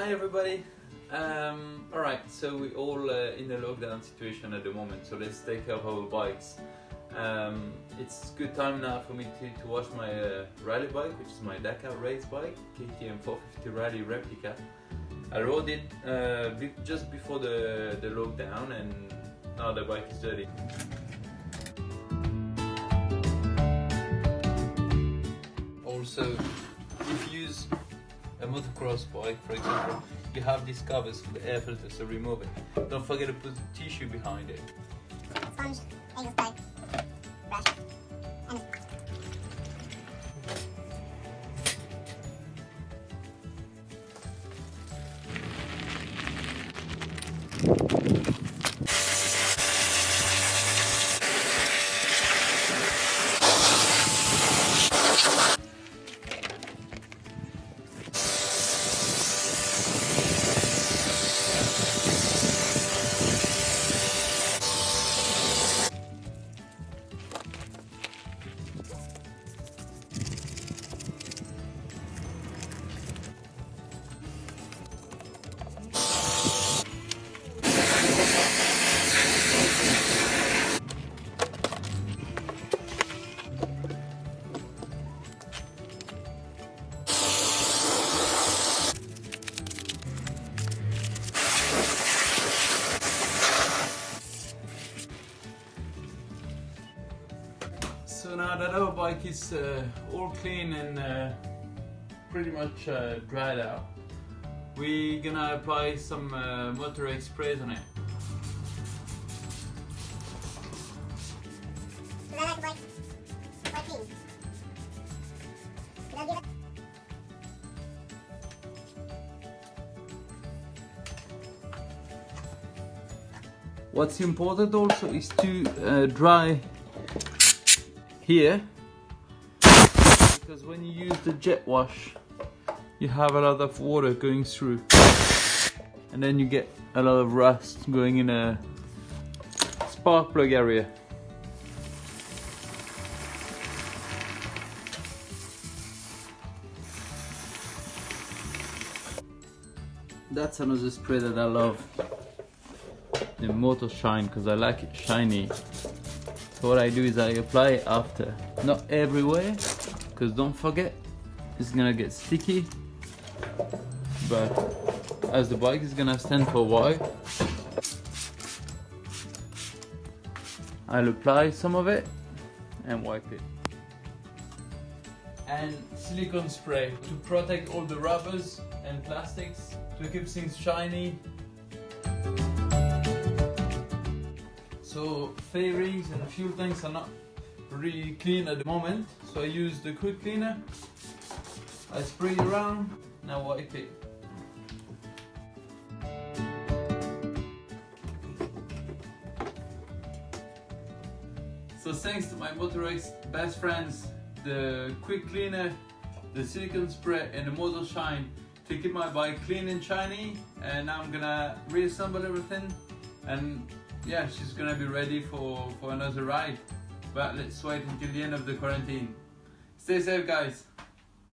Hi everybody. Alright, so we're all in a lockdown situation at the moment, so let's take care of our bikes. It's good time now for me to wash my rally bike, which is my Dakar race bike, KTM 450 Rally Replica. I rode it just before the lockdown, and now the bike is dirty. Also, if you use a motocross bike, for example, you have these covers for the air filter, so remove it. Don't forget to put tissue behind it. Sponge, exhaust pipe, brush, and So now that our bike is all clean and pretty much dried out, we're gonna apply some MOTOREX sprays on it. so I like the bike quite clean. Should I give it? What's important also is to dry here, because when you use the jet wash you have a lot of water going through, and then you get a lot of rust going in a spark plug area. That's another spray that I love, the MOTO Shine, because I like it shiny. So what I do is I apply it after, not everywhere, because don't forget it's gonna get sticky, but as the bike is gonna stand for a while, I'll apply some of it and wipe it. And silicone spray to protect all the rubbers and plastics, to keep things shiny. So fairings and fuel tanks are not really clean at the moment, so I use the quick cleaner. I spray it around, now wipe it. So thanks to my MOTOREX best friends, the quick cleaner, the silicone spray and the MOTO Shine, to keep my bike clean and shiny. And now I'm gonna reassemble everything, and yeah, she's gonna be ready for another ride. But let's wait until the end of the quarantine. Stay safe, guys.